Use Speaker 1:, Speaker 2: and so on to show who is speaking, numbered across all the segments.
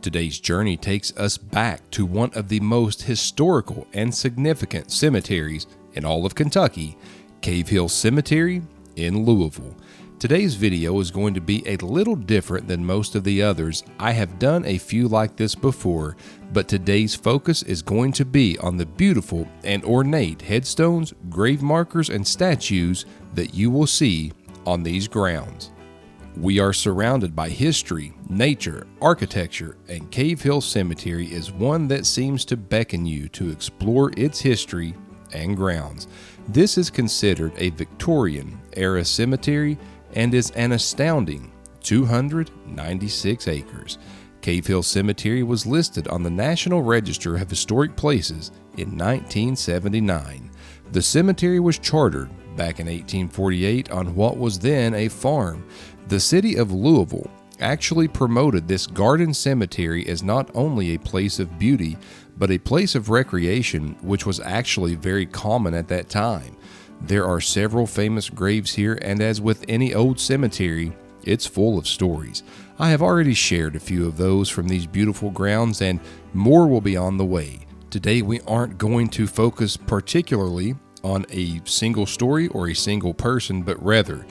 Speaker 1: Today's journey takes us back to one of the most historical and significant cemeteries in all of Kentucky, Cave Hill Cemetery in Louisville. Today's video is going to be a little different than most of the others. I have done a few like this before, but today's focus is going to be on the beautiful and ornate headstones, grave markers, and statues that you will see on these grounds. We are surrounded by history, nature, architecture, and Cave Hill Cemetery is one that seems to beckon you to explore its history and grounds. This is considered a Victorian-era cemetery and is an astounding 296 acres. Cave Hill Cemetery was listed on the National Register of Historic Places in 1979. The cemetery was chartered back in 1848 on what was then a farm. The city of Louisville actually promoted this garden cemetery as not only a place of beauty, but a place of recreation, which was actually very common at that time. There are several famous graves here, and as with any old cemetery, it's full of stories. I have already shared a few of those from these beautiful grounds, and more will be on the way. Today we aren't going to focus particularly on a single story or a single person, but rather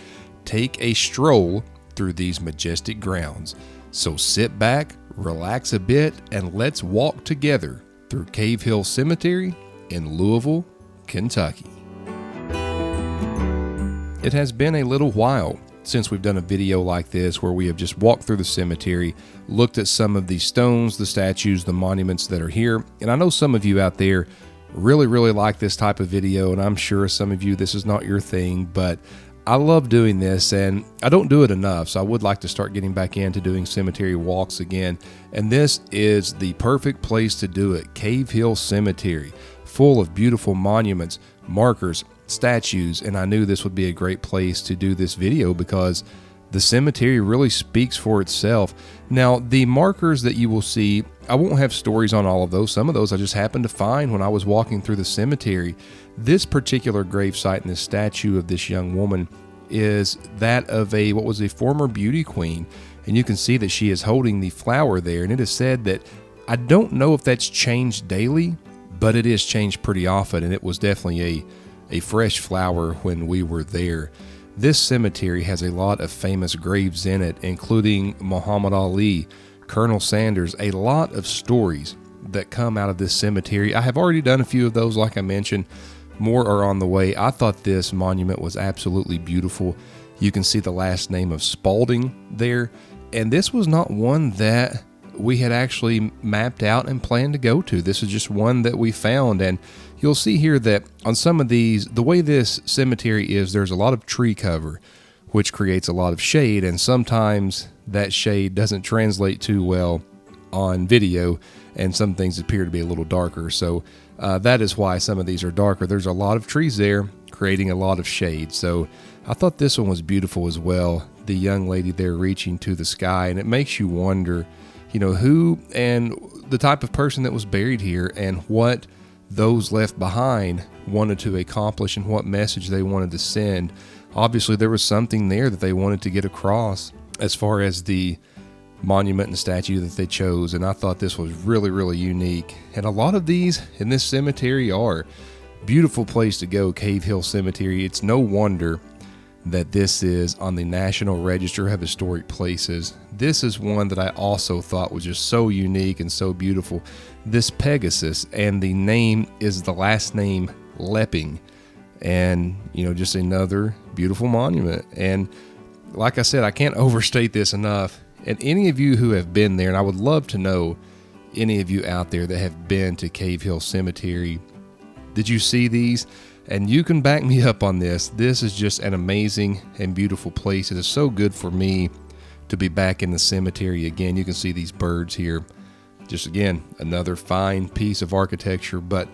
Speaker 1: take a stroll through these majestic grounds. So sit back, relax a bit, and let's walk together through Cave Hill Cemetery in Louisville, Kentucky. It has been a little while since we've done a video like this where we have just walked through the cemetery, looked at some of the stones, the statues, the monuments that are here. And I know some of you out there really like this type of video, and I'm sure some of you this is not your thing, but I love doing this and I don't do it enough, so I would like to start getting back into doing cemetery walks again. And this is the perfect place to do it. Cave Hill Cemetery, full of beautiful monuments, markers, statues, and I knew this would be a great place to do this video because the cemetery really speaks for itself. Now, the markers that you will see, I won't have stories on all of those. Some of those I just happened to find when I was walking through the cemetery. This particular gravesite and this statue of this young woman is that of what was a former beauty queen, and you can see that she is holding the flower there, and it is said that, I don't know if that's changed daily, but it is changed pretty often, and it was definitely a fresh flower when we were there. This cemetery has a lot of famous graves in it, including Muhammad Ali, Colonel Sanders, a lot of stories that come out of this cemetery. I have already done a few of those, like I mentioned. More are on the way. I thought this monument was absolutely beautiful. You can see the last name of Spalding there, and this was not one that we had actually mapped out and planned to go to. This is just one that we found, and you'll see here that on some of these, the way this cemetery is, there's a lot of tree cover, which creates a lot of shade, and sometimes that shade doesn't translate too well on video, and some things appear to be a little darker. So that is why some of these are darker. There's a lot of trees there creating a lot of shade. So I thought this one was beautiful as well. The young lady there reaching to the sky, and it makes you wonder, you know, who and the type of person that was buried here and what those left behind wanted to accomplish and what message they wanted to send. Obviously, there was something there that they wanted to get across as far as the monument and statue that they chose, and I thought this was really unique. And a lot of these in this cemetery are beautiful place to go. Cave Hill Cemetery. It's no wonder that this is on the National Register of Historic Places. This is one that I also thought was just so unique and so beautiful. This Pegasus, and the name is the last name Lepping, and you know, just another beautiful monument. And like I said, I can't overstate this enough. And any of you who have been there, and I would love to know any of you out there that have been to Cave Hill Cemetery, did you see these? And you can back me up on this. This is just an amazing and beautiful place. It is so good for me to be back in the cemetery again. You can see these birds here. Just again, another fine piece of architecture. But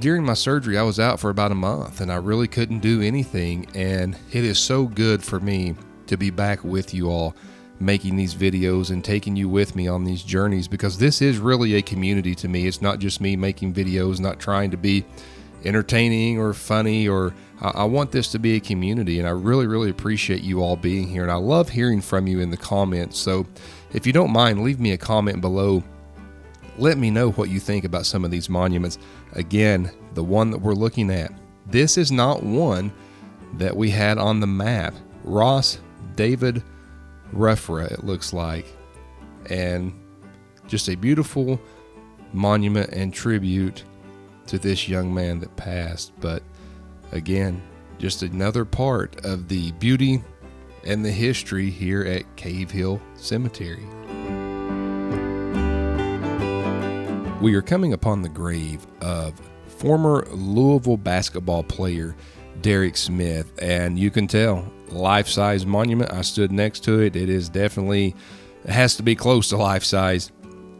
Speaker 1: during my surgery, I was out for about a month and I really couldn't do anything. And it is so good for me to be back with you all, making these videos and taking you with me on these journeys, because this is really a community to me. It's not just me making videos, not trying to be entertaining or funny, or I want this to be a community, and I really appreciate you all being here, and I love hearing from you in the comments. So if you don't mind, leave me a comment below. Let me know what you think about some of these monuments. Again, the one that we're looking at, this is not one that we had on the map. Ross David Ruffra, it looks like. And just a beautiful monument and tribute to this young man that passed. But again, just another part of the beauty and the history here at Cave Hill Cemetery. We are coming upon the grave of former Louisville basketball player Derek Smith, and you can tell, life-size monument. I stood next to it. It is definitely, it has to be close to life-size.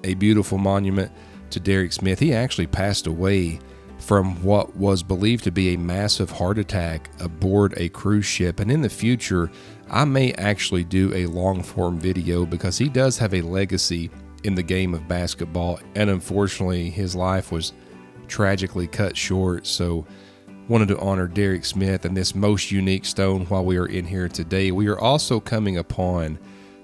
Speaker 1: A beautiful monument to Derek Smith. He actually passed away from what was believed to be a massive heart attack aboard a cruise ship, and in the future I may actually do a long-form video because he does have a legacy in the game of basketball, and unfortunately his life was tragically cut short. So wanted to honor Derek Smith and this most unique stone while we are in here today. We are also coming upon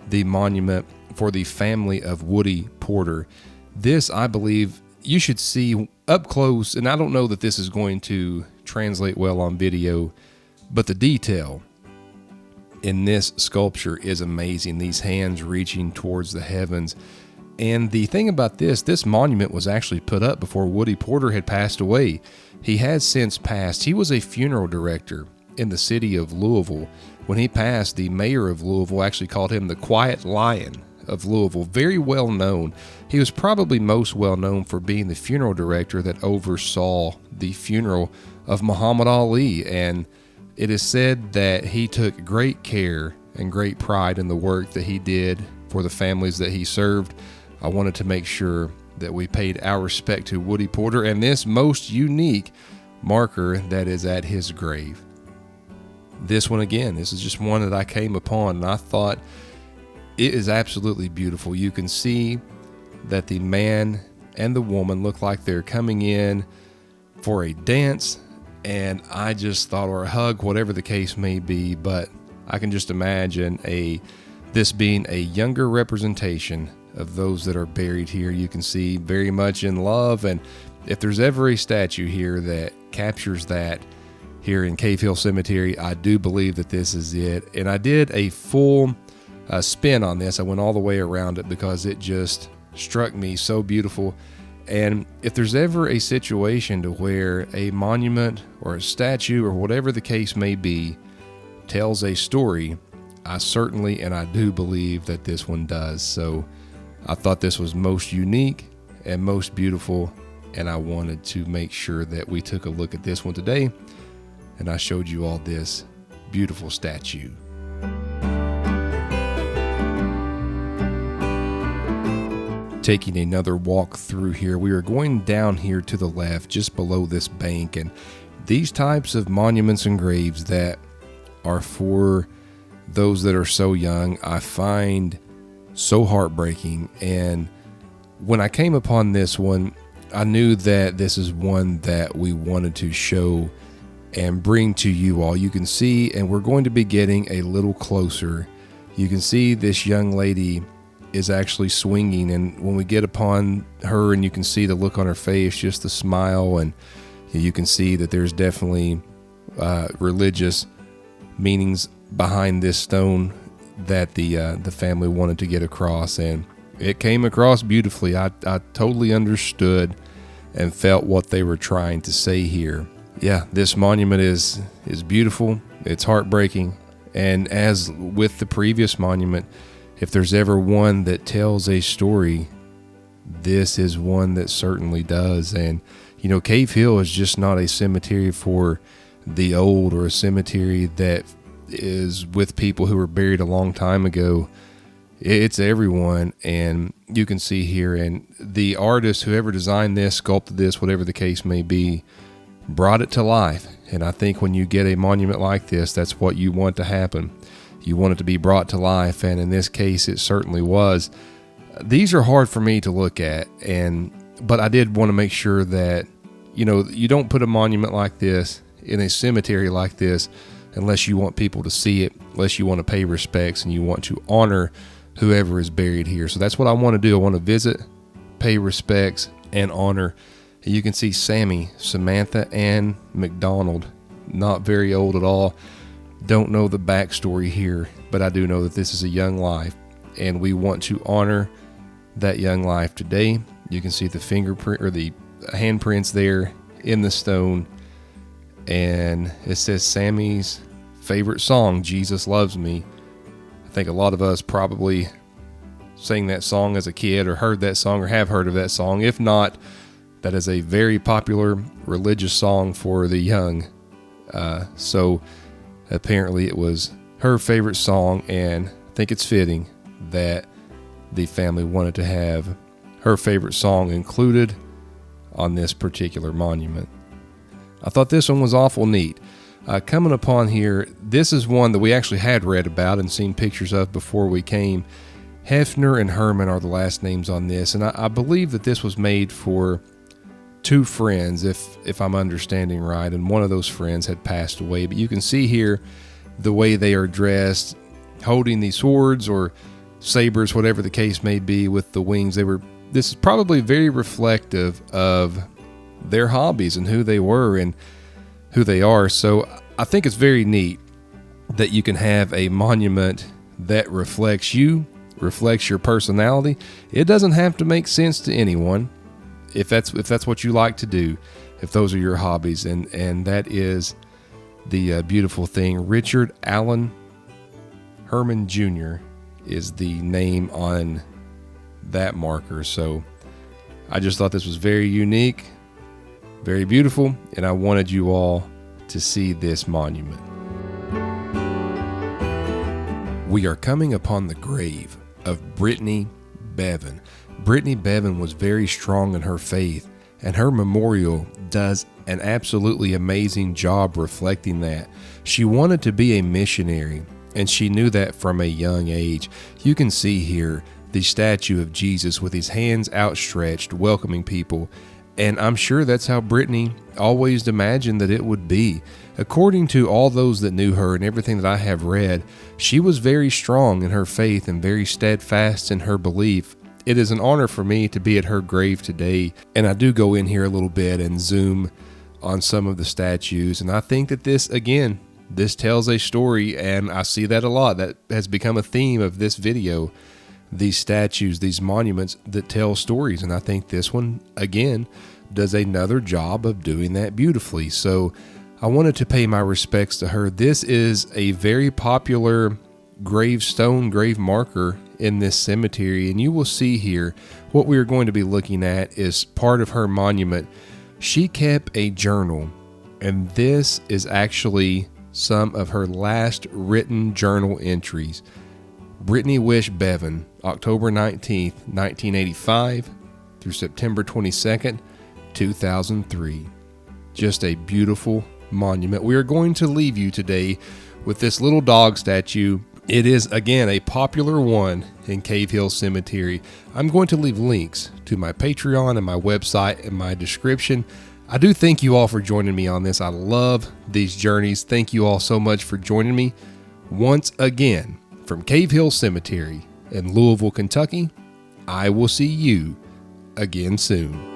Speaker 1: the monument for the family of Woody Porter. This, I believe, you should see up close, and I don't know that this is going to translate well on video, but the detail in this sculpture is amazing. These hands reaching towards the heavens. And the thing about this monument was actually put up before Woody Porter had passed away. He has since passed. He was a funeral director in the city of Louisville. When he passed, the mayor of Louisville actually called him the Quiet Lion of Louisville. Very well known. He was probably most well known for being the funeral director that oversaw the funeral of Muhammad Ali. And it is said that he took great care and great pride in the work that he did for the families that he served. I wanted to make sure that we paid our respect to Woody Porter and this most unique marker that is at his grave. This one, again, this is just one that I came upon, and I thought it is absolutely beautiful. You can see that the man and the woman look like they're coming in for a dance, and I just thought, or a hug, whatever the case may be, but I can just imagine this being a younger representation of those that are buried here. You can see very much in love, and if there's ever a statue here that captures that here in Cave Hill Cemetery, I do believe that this is it. And I did a full spin on this. I went all the way around it because it just struck me so beautiful. And if there's ever a situation to where a monument or a statue or whatever the case may be tells a story, I certainly and I do believe that this one does. So I thought this was most unique and most beautiful, and I wanted to make sure that we took a look at this one today, and I showed you all this beautiful statue. Taking another walk through here, we are going down here to the left just below this bank, and these types of monuments and graves that are for those that are so young, I find so heartbreaking. And when I came upon this one, I knew that this is one that we wanted to show and bring to you all. You can see, and we're going to be getting a little closer. You can see this young lady is actually swinging, and when we get upon her and you can see the look on her face, just the smile, and you can see that there's definitely religious meanings behind this stone that the family wanted to get across, and it came across beautifully. I totally understood and felt what they were trying to say here. Yeah, this monument is beautiful. It's heartbreaking, and as with the previous monument, if there's ever one that tells a story, this is one that certainly does. And Cave Hill is just not a cemetery for the old or a cemetery that is with people who were buried a long time ago. It's everyone, and you can see here, and the artist, whoever designed this, sculpted this, whatever the case may be, brought it to life. And I think when you get a monument like this, that's what you want to happen. You want it to be brought to life, and in this case, it certainly was. These are hard for me to look at, but I did want to make sure that, you don't put a monument like this in a cemetery like this unless you want people to see it, unless you want to pay respects and you want to honor whoever is buried here. So that's what I want to do. I want to visit, pay respects, and honor. You can see Sammy, Samantha, and McDonald, not very old at all. Don't know the backstory here, but I do know that this is a young life, and we want to honor that young life today. You can see the fingerprint or the handprints there in the stone, and it says Sammy's favorite song, Jesus Loves Me. I think a lot of us probably sang that song as a kid, or heard that song, or have heard of that song. If not, that is a very popular religious song for the young. So apparently it was her favorite song, and I think it's fitting that the family wanted to have her favorite song included on this particular monument. I thought this one was awful neat. Coming upon here, this is one that we actually had read about and seen pictures of before we came. Hefner and Herman are the last names on this, and I believe that this was made for two friends, if I'm understanding right, and one of those friends had passed away. But you can see here the way they are dressed, holding these swords or sabers, whatever the case may be, with the wings. This is probably very reflective of their hobbies and who they were and who they are. So I think it's very neat that you can have a monument that reflects you, reflects your personality. It doesn't have to make sense to anyone. If that's what you like to do, if those are your hobbies, and that is the beautiful thing. Richard Allen Herman Jr. is the name on that marker. So I just thought this was very unique, very beautiful, and I wanted you all to see this monument. We are coming upon the grave of Brittany Bevan. Brittany Bevan was very strong in her faith, and her memorial does an absolutely amazing job reflecting that. She wanted to be a missionary, and she knew that from a young age. You can see here the statue of Jesus with his hands outstretched, welcoming people, and I'm sure that's how Brittany always imagined that it would be. According to all those that knew her and everything that I have read, she was very strong in her faith and very steadfast in her belief. It is an honor for me to be at her grave today, and I do go in here a little bit and zoom on some of the statues, and I think that this tells a story, and I see that a lot. That has become a theme of this video, these statues, these monuments that tell stories, and I think this one, again, does another job of doing that beautifully. So I wanted to pay my respects to her. This is a very popular gravestone, grave marker in this cemetery, and you will see here what we are going to be looking at is part of her monument. She kept a journal, and this is actually some of her last written journal entries. Brittany Wish Bevan, October 19th, 1985 through September 22nd, 2003. Just a beautiful monument. We are going to leave you today with this little dog statue. It is, again, a popular one in Cave Hill Cemetery. I'm going to leave links to my Patreon and my website in my description. I do thank you all for joining me on this. I love these journeys. Thank you all so much for joining me once again from Cave Hill Cemetery in Louisville, Kentucky. I will see you again soon.